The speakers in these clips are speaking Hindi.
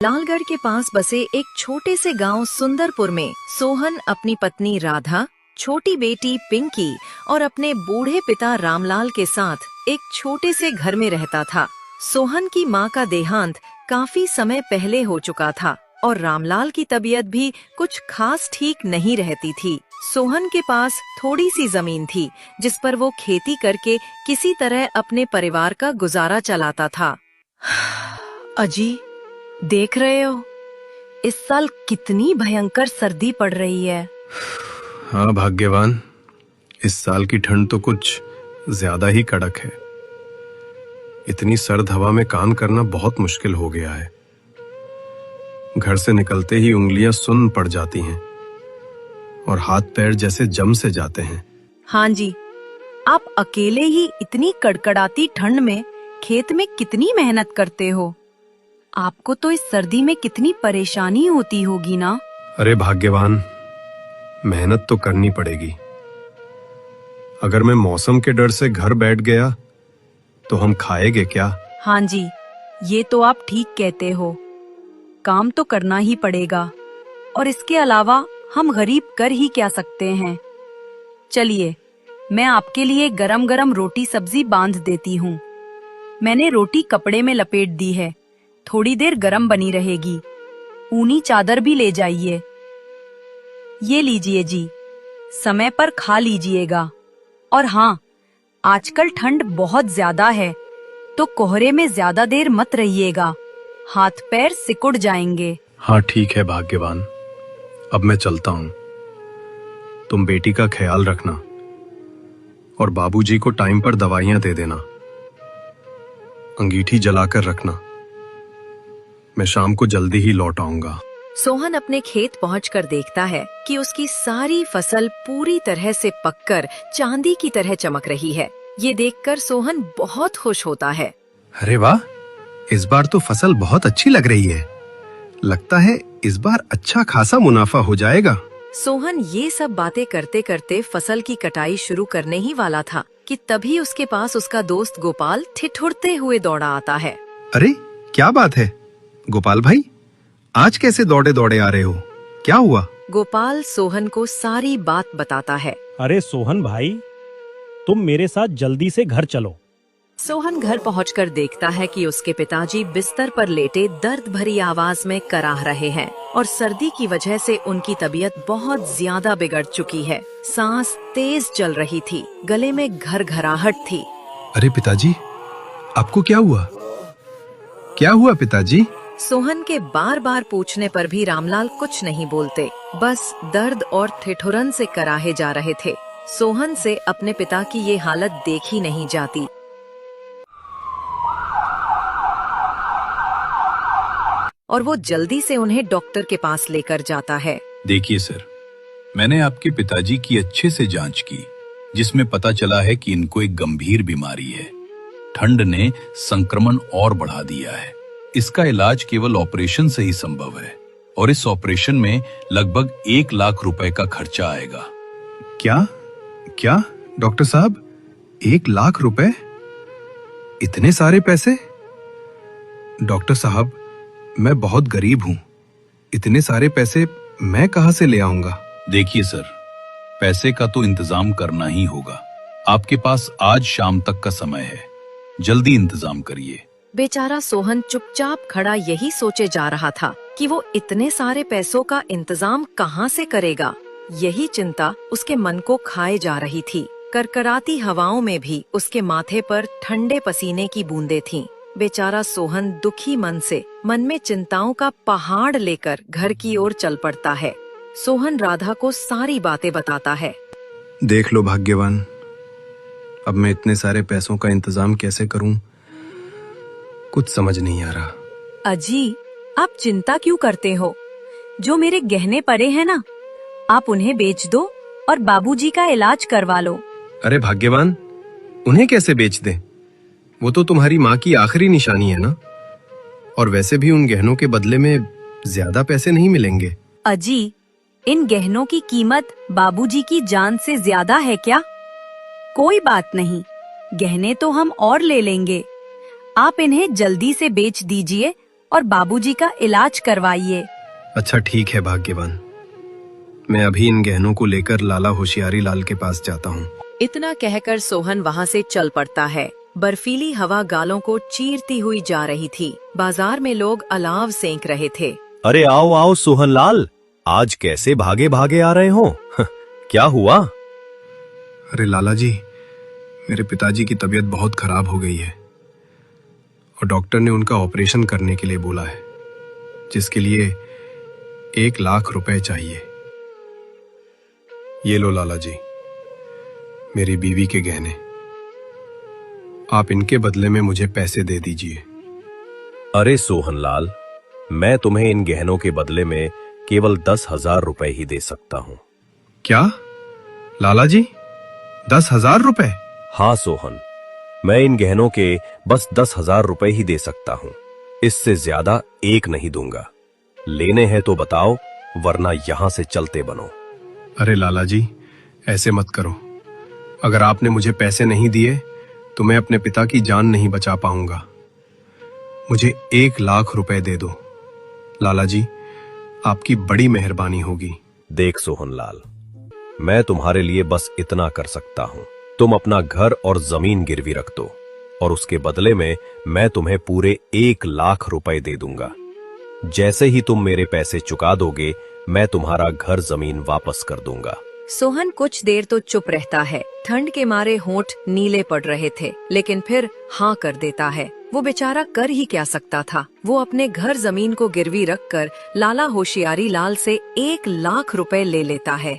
लालगढ़ के पास बसे एक छोटे से गांव सुंदरपुर में सोहन अपनी पत्नी राधा, छोटी बेटी पिंकी और अपने बूढ़े पिता रामलाल के साथ एक छोटे से घर में रहता था। सोहन की मां का देहांत काफी समय पहले हो चुका था और रामलाल की तबीयत भी कुछ खास ठीक नहीं रहती थी। सोहन के पास थोड़ी सी जमीन थी जिस पर वो खेती करके किसी तरह अपने परिवार का गुजारा चलाता था। अजी, देख रहे हो इस साल कितनी भयंकर सर्दी पड़ रही है। हाँ भाग्यवान, इस साल की ठंड तो कुछ ज्यादा ही कड़क है। इतनी सर्द हवा में काम करना बहुत मुश्किल हो गया है। घर से निकलते ही उंगलियां सुन्न पड़ जाती हैं और हाथ पैर जैसे जम से जाते हैं। हाँ जी, आप अकेले ही इतनी कड़कड़ाती ठंड में खेत में कितनी मेहनत करते हो। आपको तो इस सर्दी में कितनी परेशानी होती होगी ना। अरे भाग्यवान, मेहनत तो करनी पड़ेगी। अगर मैं मौसम के डर से घर बैठ गया तो हम खाएंगे क्या। हाँ जी, ये तो आप ठीक कहते हो। काम तो करना ही पड़ेगा और इसके अलावा हम गरीब कर ही क्या सकते हैं। चलिए, मैं आपके लिए गरम गरम रोटी सब्जी बांध देती हूँ। मैंने रोटी कपड़े में लपेट दी है, थोड़ी देर गरम बनी रहेगी। ऊनी चादर भी ले जाइए। ये लीजिए जी, समय पर खा लीजिएगा। और हाँ, आजकल ठंड बहुत ज्यादा है तो कोहरे में ज्यादा देर मत रहिएगा, हाथ पैर सिकुड़ जाएंगे। हाँ ठीक है भाग्यवान, अब मैं चलता हूँ। तुम बेटी का ख्याल रखना और बाबूजी को टाइम पर दवाइयां दे देना। अंगीठी जलाकर रखना। मैं शाम को जल्दी ही लौट आऊंगा। सोहन अपने खेत पहुंचकर देखता है कि उसकी सारी फसल पूरी तरह से पककर चांदी की तरह चमक रही है। ये देखकर सोहन बहुत खुश होता है। अरे वाह, इस बार तो फसल बहुत अच्छी लग रही है। लगता है इस बार अच्छा खासा मुनाफा हो जाएगा। सोहन ये सब बातें करते करते फसल की कटाई शुरू करने ही वाला था कि तभी उसके पास उसका दोस्त गोपाल ठिठुरते हुए दौड़ा आता है। अरे क्या बात है गोपाल भाई, आज कैसे दौड़े दौड़े आ रहे हो? क्या हुआ? गोपाल सोहन को सारी बात बताता है। अरे सोहन भाई, तुम मेरे साथ जल्दी से घर चलो। सोहन घर पहुंचकर देखता है कि उसके पिताजी बिस्तर पर लेटे दर्द भरी आवाज में कराह रहे हैं और सर्दी की वजह से उनकी तबीयत बहुत ज्यादा बिगड़ चुकी है। सांस तेज चल रही थी, गले में घरघराहट थी। अरे पिताजी, आपको क्या हुआ? क्या हुआ पिताजी? सोहन के बार बार पूछने पर भी रामलाल कुछ नहीं बोलते, बस दर्द और ठिठुरन से कराहे जा रहे थे। सोहन से अपने पिता की ये हालत देखी नहीं जाती। और वो जल्दी से उन्हें डॉक्टर के पास लेकर जाता है। देखिए सर, मैंने आपके पिताजी की अच्छे से जांच की, जिसमें पता चला है कि इनको एक गंभीर बीमारी है। ठंड ने संक्रमण और बढ़ा दिया है। इसका इलाज केवल ऑपरेशन से ही संभव है और इस ऑपरेशन में लगभग 1 लाख रुपए का खर्चा आएगा। क्या क्या डॉक्टर साहब, 1 लाख रुपए? इतने सारे पैसे? डॉक्टर साहब, मैं बहुत गरीब हूँ। इतने सारे पैसे मैं कहाँ से ले आऊंगा? देखिए सर, पैसे का तो इंतजाम करना ही होगा। आपके पास आज शाम तक का समय है, जल्दी इंतजाम करिए। बेचारा सोहन चुपचाप खड़ा यही सोचे जा रहा था कि वो इतने सारे पैसों का इंतजाम कहाँ से करेगा। यही चिंता उसके मन को खाए जा रही थी। करकराती हवाओं में भी उसके माथे पर ठंडे पसीने की बूंदें थीं। बेचारा सोहन दुखी मन से मन में चिंताओं का पहाड़ लेकर घर की ओर चल पड़ता है। सोहन राधा को सारी बातें बताता है। देख लो भाग्यवान, अब मैं इतने सारे पैसों का इंतजाम कैसे करूं? कुछ समझ नहीं आ रहा। अजी, आप चिंता क्यों करते हो? जो मेरे गहने पड़े हैं ना, आप उन्हें बेच दो और बाबूजी का इलाज करवा लो। अरे भाग्यवान, उन्हें कैसे बेच दें? वो तो तुम्हारी माँ की आखिरी निशानी है ना। और वैसे भी उन गहनों के बदले में ज्यादा पैसे नहीं मिलेंगे। अजी, इन गहनों की कीमत बाबूजी की जान से ज्यादा है क्या? कोई बात नहीं, गहने तो हम और ले लेंगे। आप इन्हें जल्दी से बेच दीजिए और बाबूजी का इलाज करवाइए। अच्छा ठीक है भाग्यवान, मैं अभी इन गहनों को लेकर लाला होशियारी लाल के पास जाता हूँ। इतना कहकर सोहन वहाँ से चल पड़ता है। बर्फीली हवा गालों को चीरती हुई जा रही थी। बाजार में लोग अलाव सेंक रहे थे। अरे आओ आओ सोहनलाल, आज कैसे भागे भागे आ रहे हो? क्या हुआ? अरे लाला जी, मेरे पिताजी की तबीयत बहुत खराब हो गई है और डॉक्टर ने उनका ऑपरेशन करने के लिए बोला है, जिसके लिए 1 लाख रुपए चाहिए। ये लो लाला जी, मेरी बीवी के गहने, आप इनके बदले में मुझे पैसे दे दीजिए। अरे सोहनलाल, मैं तुम्हें इन गहनों के बदले में केवल 10,000 रुपए ही दे सकता हूँ। क्या लाला जी, 10,000 रुपए? हाँ सोहन, मैं इन गहनों के बस 10,000 रुपए ही दे सकता हूँ, इससे ज्यादा एक नहीं दूंगा। लेने हैं तो बताओ, वरना यहाँ से चलते बनो। अरे लाला जी, ऐसे मत करो। अगर आपने मुझे पैसे नहीं दिए तो मैं अपने पिता की जान नहीं बचा पाऊंगा। मुझे 1 लाख रुपए दे दो लाला जी, आपकी बड़ी मेहरबानी होगी। देख सोहनलाल, मैं तुम्हारे लिए बस इतना कर सकता हूँ। तुम अपना घर और जमीन गिरवी रख दो और उसके बदले में मैं तुम्हें पूरे 1 लाख रुपए दे दूंगा। जैसे ही तुम मेरे पैसे चुका दोगे, मैं तुम्हारा घर जमीन वापस कर दूंगा। सोहन कुछ देर तो चुप रहता है। ठंड के मारे होंठ नीले पड़ रहे थे, लेकिन फिर हाँ कर देता है। वो बेचारा कर ही क्या सकता था। वो अपने घर जमीन को गिरवी रखकर लाला होशियारी लाल से 1 लाख रुपए ले लेता है।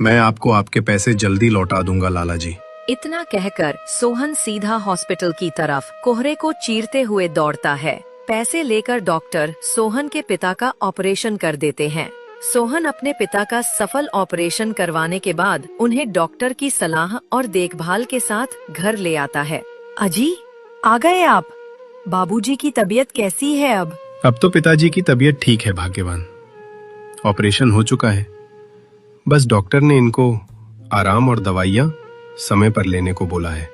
मैं आपको आपके पैसे जल्दी लौटा दूंगा लाला जी। इतना कहकर सोहन सीधा हॉस्पिटल की तरफ कोहरे को चीरते हुए दौड़ता है। पैसे लेकर डॉक्टर सोहन के पिता का ऑपरेशन कर देते हैं। सोहन अपने पिता का सफल ऑपरेशन करवाने के बाद उन्हें डॉक्टर की सलाह और देखभाल के साथ घर ले आता है। अजी, आ गए आप? बाबूजी की तबीयत कैसी है अब? अब तो पिताजी की तबीयत ठीक है भाग्यवान, ऑपरेशन हो चुका है। बस डॉक्टर ने इनको आराम और दवाइयाँ समय पर लेने को बोला है,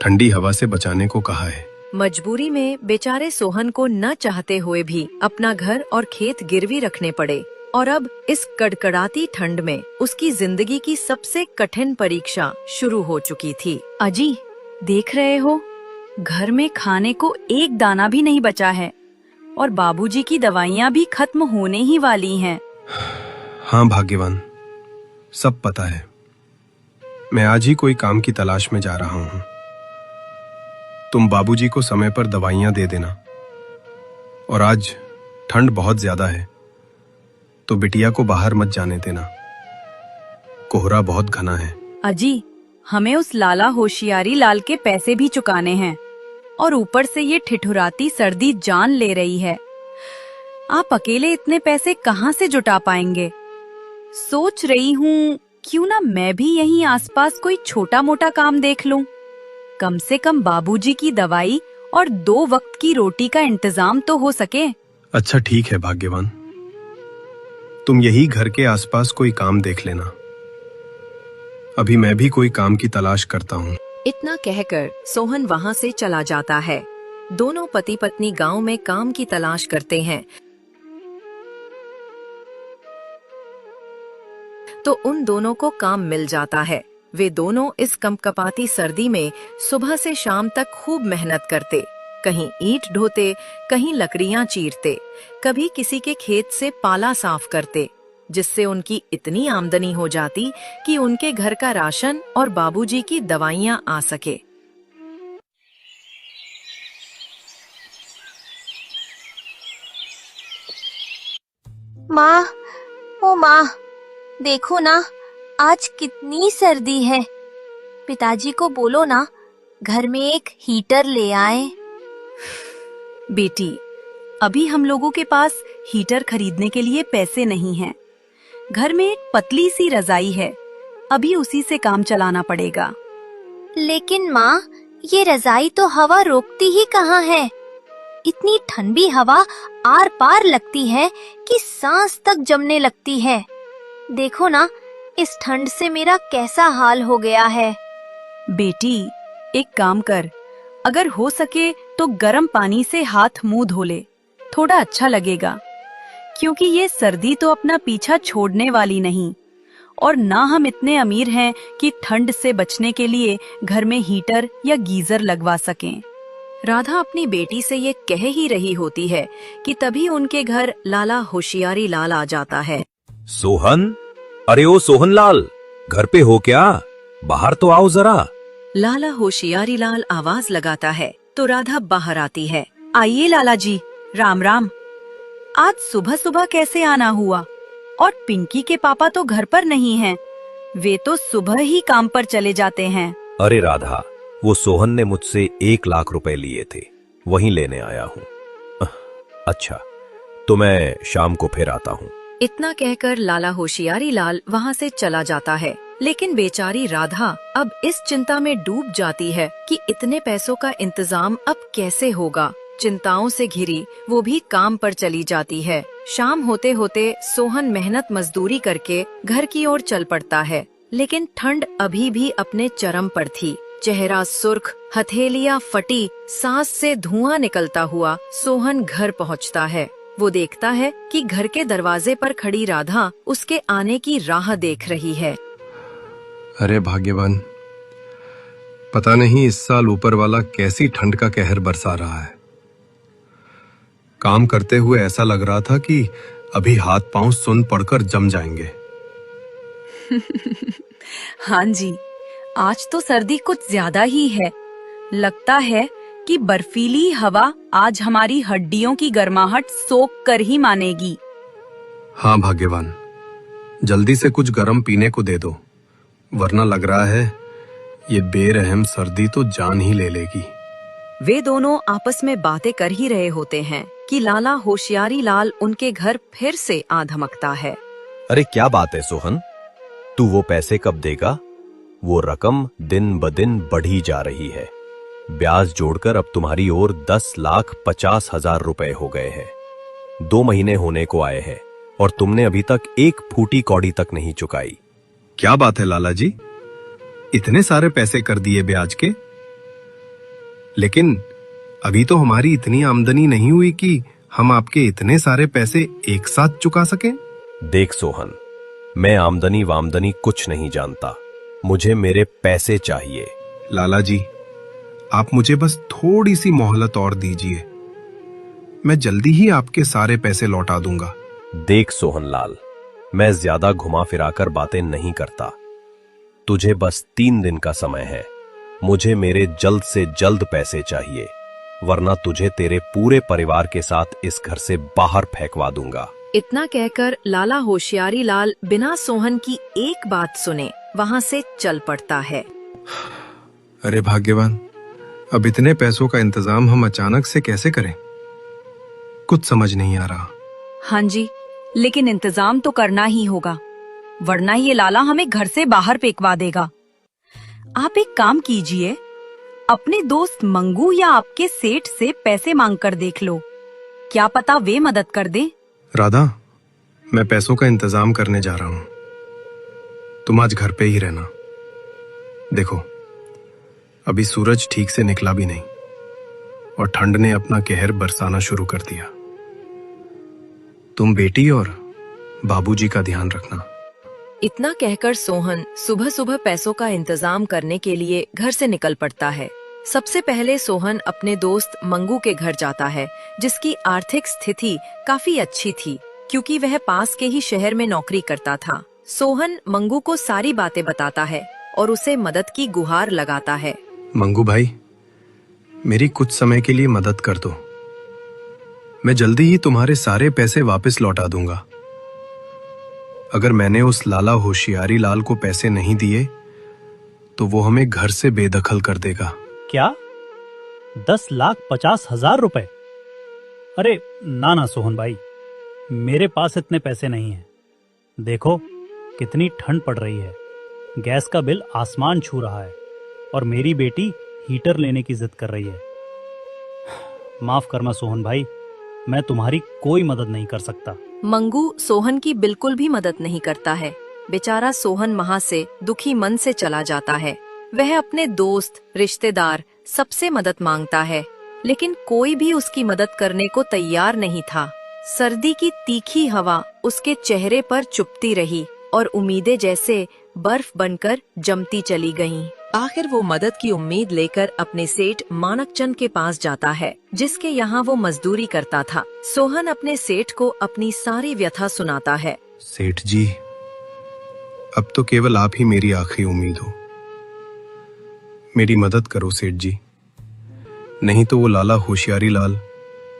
ठंडी हवा से बचाने को कहा है। मजबूरी में बेचारे सोहन को न चाहते हुए भी अपना घर और खेत गिरवी रखने पड़े और अब इस कड़कड़ाती ठंड में उसकी जिंदगी की सबसे कठिन परीक्षा शुरू हो चुकी थी। अजी, देख रहे हो, घर में खाने को एक दाना भी नहीं बचा है और बाबूजी की दवाइयाँ भी खत्म होने ही वाली हैं। हाँ भाग्यवान, सब पता है। मैं आज ही कोई काम की तलाश में जा रहा हूँ। तुम बाबूजी को समय पर दवाइयाँ दे देना, और आज ठंड बहुत ज्यादा है तो बिटिया को बाहर मत जाने देना, कोहरा बहुत घना है। अजी, हमें उस लाला होशियारी लाल के पैसे भी चुकाने हैं और ऊपर से ये ठिठुराती सर्दी जान ले रही है। आप अकेले इतने पैसे कहाँ से जुटा पाएंगे? सोच रही हूँ क्यों ना मैं भी यहीं आसपास कोई छोटा मोटा काम देख लूं। कम से कम बाबूजी की दवाई और 2 वक्त की रोटी का इंतजाम तो हो सके। अच्छा ठीक है भाग्यवान, तुम यही घर के आसपास कोई काम देख लेना। अभी मैं भी कोई काम की तलाश करता हूँ। इतना कहकर सोहन वहाँ से चला जाता है। दोनों पति पत्नी गांव में काम की तलाश करते हैं तो उन दोनों को काम मिल जाता है। वे दोनों इस कंपकपाती सर्दी में सुबह से शाम तक खूब मेहनत करते, कहीं ईंट ढोते, कहीं लकड़ियां चीरते, कभी किसी के खेत से पाला साफ करते, जिससे उनकी इतनी आमदनी हो जाती कि उनके घर का राशन और बाबूजी की दवाइयां आ सके। माँ, ओ माँ, देखो ना, आज कितनी सर्दी है। पिताजी को बोलो ना, घर में एक हीटर ले आए। बेटी, अभी हम लोगों के पास हीटर खरीदने के लिए पैसे नहीं हैं। घर में एक पतली सी रजाई है, अभी उसी से काम चलाना पड़ेगा। लेकिन माँ, ये रजाई तो हवा रोकती ही कहाँ है। इतनी ठंडी हवा आर पार लगती है कि सांस तक जमने लगती है। देखो ना, इस ठंड से मेरा कैसा हाल हो गया है। बेटी, एक काम कर, अगर हो सके तो गर्म पानी से हाथ मुंह धो ले, थोड़ा अच्छा लगेगा। क्योंकि ये सर्दी तो अपना पीछा छोड़ने वाली नहीं, और ना हम इतने अमीर हैं कि ठंड से बचने के लिए घर में हीटर या गीजर लगवा सकें। राधा अपनी बेटी से ये कह ही रही होती है कि तभी उनके घर लाला होशियारी लाल आ जाता है। सोहन, अरे ओ सोहनलाल, घर पे हो क्या? बाहर तो आओ जरा। लाला होशियारी लाल आवाज लगाता है तो राधा बाहर आती है। आइए लाला जी, राम राम। आज सुबह सुबह कैसे आना हुआ? और पिंकी के पापा तो घर पर नहीं हैं। वे तो सुबह ही काम पर चले जाते हैं। अरे राधा, वो सोहन ने मुझसे 1 लाख रुपए लिए थे, वहीं लेने आया हूँ। अच्छा, तो मैं शाम को फिर आता हूँ। इतना कहकर लाला होशियारी लाल वहाँ से चला जाता है। लेकिन बेचारी राधा अब इस चिंता में डूब जाती है कि इतने पैसों का इंतजाम अब कैसे होगा। चिंताओं से घिरी वो भी काम पर चली जाती है। शाम होते होते सोहन मेहनत मजदूरी करके घर की ओर चल पड़ता है। लेकिन ठंड अभी भी अपने चरम पर थी। चेहरा सुर्ख, हथेलियां फटी, सांस से धुआं निकलता हुआ सोहन घर पहुंचता है। वो देखता है कि घर के दरवाजे पर खड़ी राधा उसके आने की राह देख रही है। अरे भाग्यवान, पता नहीं इस साल ऊपर वाला कैसी ठंड का कहर बरसा रहा है। काम करते हुए ऐसा लग रहा था कि अभी हाथ पांव सुन पड़कर जम जाएंगे। हाँ जी, आज तो सर्दी कुछ ज्यादा ही है। लगता है कि बर्फीली हवा आज हमारी हड्डियों की गर्माहट सोख कर ही मानेगी। हाँ भाग्यवान, जल्दी से कुछ गर्म पीने को दे दो, वरना लग रहा है ये बेरहम सर्दी तो जान ही ले लेगी। वे दोनों आपस में बातें कर ही रहे होते हैं कि लाला होशियारी लाल उनके घर फिर आ धमकता है। अरे क्या बात है सोहन, तू वो पैसे कब देगा? वो रकम दिन ब दिन बढ़ी जा रही है। ब्याज जोड़कर अब तुम्हारी ओर 10,50,000 रुपए हो गए हैं। 2 महीने होने को आए हैं और तुमने अभी तक एक फूटी कौड़ी तक नहीं चुकाई। क्या बात है लाला जी, इतने सारे पैसे कर दिए ब्याज के? लेकिन अभी तो हमारी इतनी आमदनी नहीं हुई कि हम आपके इतने सारे पैसे एक साथ चुका सकें। देख सोहन, मैं आमदनी वामदनी कुछ नहीं जानता, मुझे मेरे पैसे चाहिए। लाला जी, आप मुझे बस थोड़ी सी मोहलत और दीजिए, मैं जल्दी ही आपके सारे पैसे लौटा दूंगा। देख सोहनलाल, मैं ज्यादा घुमा फिराकर बातें नहीं करता। तुझे बस 3 दिन का समय है। मुझे मेरे जल्द से जल्द पैसे चाहिए, वरना तुझे तेरे पूरे परिवार के साथ इस घर से बाहर फेंकवा दूंगा। इतना कहकर लाला होशियारी लाल बिना सोहन की एक बात सुने वहाँ से चल पड़ता है। अरे भाग्यवान, अब इतने पैसों का इंतजाम हम अचानक से कैसे करें? कुछ समझ नहीं आ रहा। हाँ जी, लेकिन इंतजाम तो करना ही होगा, वरना ये लाला हमें घर से बाहर फेंकवा देगा। आप एक काम कीजिए, अपने दोस्त मंगू या आपके सेठ से पैसे मांग कर देख लो, क्या पता वे मदद कर दें। राधा, मैं पैसों का इंतजाम करने जा रहा हूं, तुम आज घर पे ही रहना। देखो, अभी सूरज ठीक से निकला भी नहीं और ठंड ने अपना कहर बरसाना शुरू कर दिया। तुम बेटी और बाबूजी का ध्यान रखना। इतना कहकर सोहन सुबह सुबह पैसों का इंतजाम करने के लिए घर से निकल पड़ता है। सबसे पहले सोहन अपने दोस्त मंगू के घर जाता है, जिसकी आर्थिक स्थिति काफी अच्छी थी क्योंकि वह पास के ही शहर में नौकरी करता था। सोहन मंगू को सारी बातें बताता है और उसे मदद की गुहार लगाता है। मंगू भाई, मेरी कुछ समय के लिए मदद कर दो, मैं जल्दी ही तुम्हारे सारे पैसे वापस लौटा दूंगा। अगर मैंने उस लाला होशियारी लाल को पैसे नहीं दिए तो वो हमें घर से बेदखल कर देगा। क्या 10,50,000 रुपए? अरे ना ना सोहन भाई, मेरे पास इतने पैसे नहीं हैं। देखो कितनी ठंड पड़ रही है, गैस का बिल आसमान छू रहा है और मेरी बेटी हीटर लेने की जिद कर रही है। माफ करना सोहन भाई, मैं तुम्हारी कोई मदद नहीं कर सकता। मंगू सोहन की बिल्कुल भी मदद नहीं करता है। बेचारा सोहन वहाँ से दुखी मन से चला जाता है। वह अपने दोस्त, रिश्तेदार सबसे मदद मांगता है, लेकिन कोई भी उसकी मदद करने को तैयार नहीं था। सर्दी की तीखी हवा उसके चेहरे पर चुभती रही और उम्मीदें जैसे बर्फ बनकर जमती चली गईं। आखिर वो मदद की उम्मीद लेकर अपने सेठ मानकचंद के पास जाता है, जिसके यहाँ वो मजदूरी करता था। सोहन अपने सेठ को अपनी सारी व्यथा सुनाता है। सेठ जी, अब तो केवल आप ही मेरी आखिरी उम्मीद हो। मेरी मदद करो सेठ जी, नहीं तो वो लाला होशियारी लाल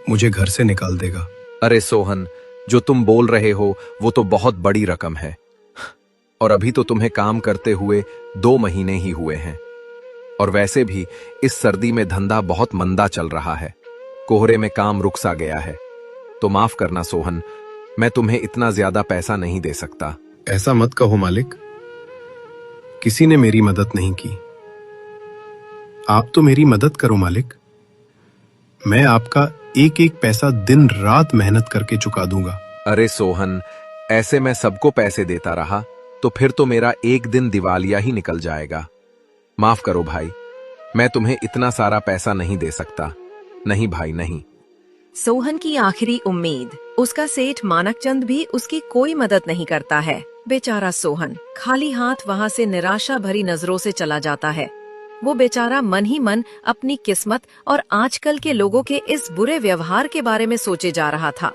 मुझे घर से निकाल देगा। अरे सोहन, जो तुम बोल रहे हो वो तो बहुत बड़ी रकम है, और अभी तो तुम्हें काम करते हुए 2 महीने ही हुए हैं। और वैसे भी इस सर्दी में धंधा बहुत मंदा चल रहा है, कोहरे में काम रुक सा गया है। तो माफ करना सोहन, मैं तुम्हें इतना ज्यादा पैसा नहीं दे सकता। ऐसा मत कहो मालिक, किसी ने मेरी मदद नहीं की। आप तो मेरी मदद करो मालिक, मैं आपका एक एक पैसा दिन रात मेहनत करके चुका दूंगा। अरे सोहन, ऐसे मैं सबको पैसे देता रहा तो फिर तो मेरा एक दिन दिवालिया ही निकल जाएगा। माफ करो भाई, मैं तुम्हें इतना सारा पैसा नहीं दे सकता। नहीं भाई, नहीं। सोहन की आखिरी उम्मीद, उसका सेठ मानकचंद भी उसकी कोई मदद नहीं करता है। बेचारा सोहन खाली हाथ वहाँ से निराशा भरी नजरों से चला जाता है। वो बेचारा मन ही मन अपनी किस्मत और आजकल के लोगों के इस बुरे व्यवहार के बारे में सोचे जा रहा था।